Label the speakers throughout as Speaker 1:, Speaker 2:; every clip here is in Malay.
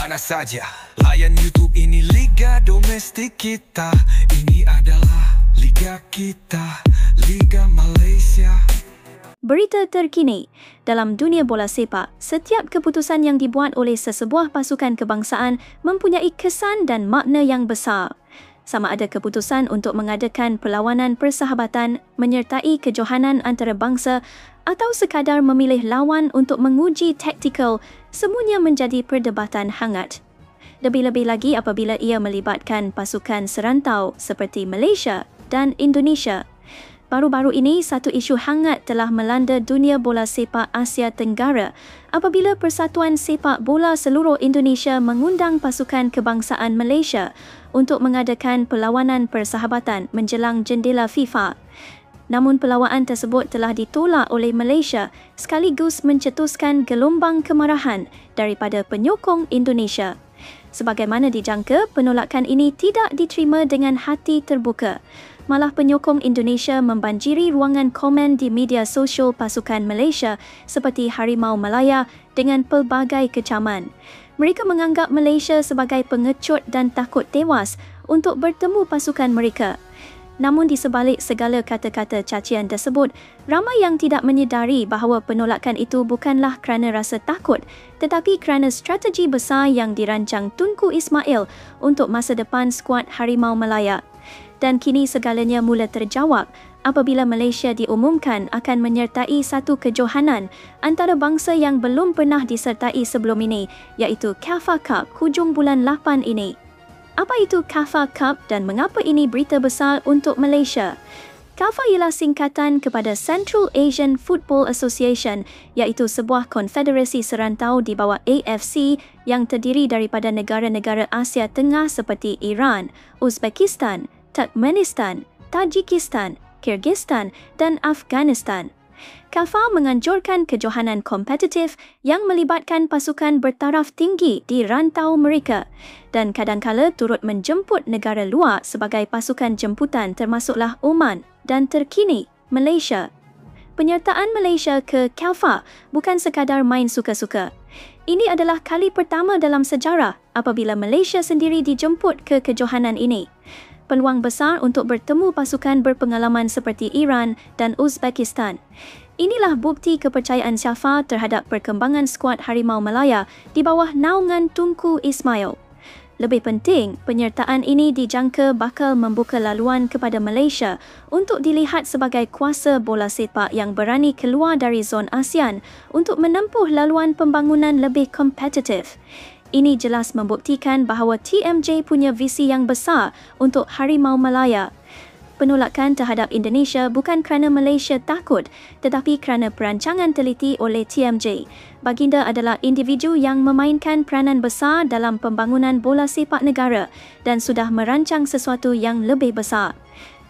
Speaker 1: mana saja. Layan YouTube, ini Liga Domestik kita. Ini adalah Liga kita, Liga Malaysia.
Speaker 2: Berita terkini, dalam dunia bola sepak, setiap keputusan yang dibuat oleh sesebuah pasukan kebangsaan mempunyai kesan dan makna yang besar. Sama ada keputusan untuk mengadakan perlawanan persahabatan menyertai kejohanan antarabangsa atau sekadar memilih lawan untuk menguji taktikal, semuanya menjadi perdebatan hangat. Lebih-lebih lagi apabila ia melibatkan pasukan serantau seperti Malaysia dan Indonesia. Baru-baru ini, satu isu hangat telah melanda dunia bola sepak Asia Tenggara apabila Persatuan Sepak Bola Seluruh Indonesia mengundang pasukan kebangsaan Malaysia untuk mengadakan perlawanan persahabatan menjelang jendela FIFA. Namun perlawanan tersebut telah ditolak oleh Malaysia sekaligus mencetuskan gelombang kemarahan daripada penyokong Indonesia. Sebagaimana dijangka, penolakan ini tidak diterima dengan hati terbuka. Malah penyokong Indonesia membanjiri ruangan komen di media sosial pasukan Malaysia seperti Harimau Malaya dengan pelbagai kecaman. Mereka menganggap Malaysia sebagai pengecut dan takut tewas untuk bertemu pasukan mereka. Namun di sebalik segala kata-kata cacian tersebut, ramai yang tidak menyedari bahawa penolakan itu bukanlah kerana rasa takut, tetapi kerana strategi besar yang dirancang Tunku Ismail untuk masa depan skuad Harimau Malaya. Dan kini segalanya mula terjawab apabila Malaysia diumumkan akan menyertai satu kejohanan antarabangsa yang belum pernah disertai sebelum ini, iaitu CAFA Cup hujung bulan 8 ini. Apa itu CAFA Cup dan mengapa ini berita besar untuk Malaysia? CAFA ialah singkatan kepada Central Asian Football Association, iaitu sebuah konfederasi serantau di bawah AFC yang terdiri daripada negara-negara Asia Tengah seperti Iran, Uzbekistan, Turkmenistan, Tajikistan, Kyrgyzstan dan Afghanistan. CAFA menganjurkan kejohanan kompetitif yang melibatkan pasukan bertaraf tinggi di rantau mereka dan kadangkala turut menjemput negara luar sebagai pasukan jemputan termasuklah Oman dan terkini Malaysia. Penyertaan Malaysia ke CAFA bukan sekadar main suka-suka. Ini adalah kali pertama dalam sejarah apabila Malaysia sendiri dijemput ke kejohanan ini. Peluang besar untuk bertemu pasukan berpengalaman seperti Iran dan Uzbekistan. Inilah bukti kepercayaan CAFA terhadap perkembangan skuad Harimau Malaya di bawah naungan Tunku Ismail. Lebih penting, penyertaan ini dijangka bakal membuka laluan kepada Malaysia untuk dilihat sebagai kuasa bola sepak yang berani keluar dari zon ASEAN untuk menempuh laluan pembangunan lebih kompetitif. Ini jelas membuktikan bahawa TMJ punya visi yang besar untuk Harimau Malaya. Penolakan terhadap Indonesia bukan kerana Malaysia takut, tetapi kerana perancangan teliti oleh TMJ. Baginda adalah individu yang memainkan peranan besar dalam pembangunan bola sepak negara dan sudah merancang sesuatu yang lebih besar.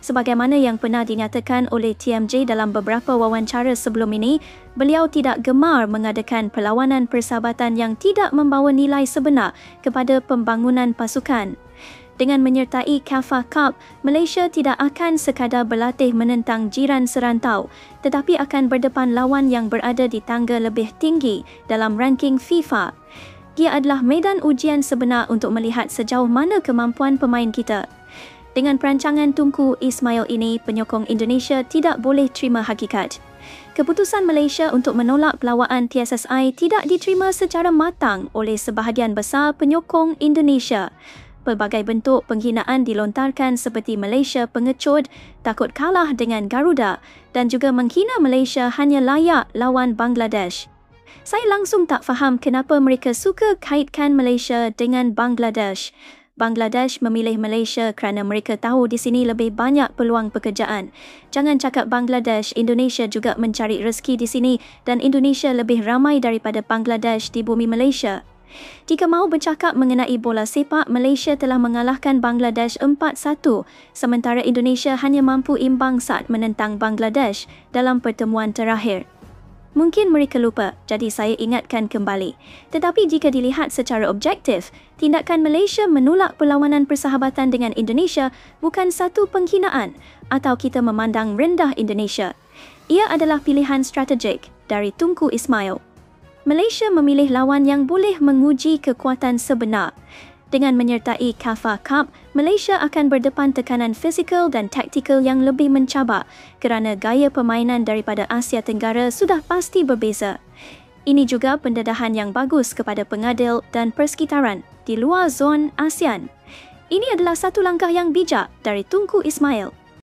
Speaker 2: Sebagaimana yang pernah dinyatakan oleh TMJ dalam beberapa wawancara sebelum ini, beliau tidak gemar mengadakan perlawanan persahabatan yang tidak membawa nilai sebenar kepada pembangunan pasukan. Dengan menyertai CAFA Cup, Malaysia tidak akan sekadar berlatih menentang jiran serantau, tetapi akan berdepan lawan yang berada di tangga lebih tinggi dalam ranking FIFA. Ia adalah medan ujian sebenar untuk melihat sejauh mana kemampuan pemain kita. Dengan perancangan Tunku Ismail ini, penyokong Indonesia tidak boleh terima hakikat. Keputusan Malaysia untuk menolak pelawaan PSSI tidak diterima secara matang oleh sebahagian besar penyokong Indonesia. Pelbagai bentuk penghinaan dilontarkan seperti Malaysia pengecut, takut kalah dengan Garuda dan juga menghina Malaysia hanya layak lawan Bangladesh. Saya langsung tak faham kenapa mereka suka kaitkan Malaysia dengan Bangladesh. Bangladesh memilih Malaysia kerana mereka tahu di sini lebih banyak peluang pekerjaan. Jangan cakap Bangladesh, Indonesia juga mencari rezeki di sini dan Indonesia lebih ramai daripada Bangladesh di bumi Malaysia. Jika mahu bercakap mengenai bola sepak, Malaysia telah mengalahkan Bangladesh 4-1, sementara Indonesia hanya mampu imbang saat menentang Bangladesh dalam pertemuan terakhir. Mungkin mereka lupa, jadi saya ingatkan kembali. Tetapi jika dilihat secara objektif, tindakan Malaysia menolak perlawanan persahabatan dengan Indonesia bukan satu penghinaan atau kita memandang rendah Indonesia. Ia adalah pilihan strategik dari Tunku Ismail. Malaysia memilih lawan yang boleh menguji kekuatan sebenar. Dengan menyertai CAFA Cup, Malaysia akan berdepan tekanan fizikal dan taktikal yang lebih mencabar kerana gaya permainan daripada Asia Tenggara sudah pasti berbeza. Ini juga pendedahan yang bagus kepada pengadil dan persekitaran di luar zon ASEAN. Ini adalah satu langkah yang bijak dari Tunku Ismail.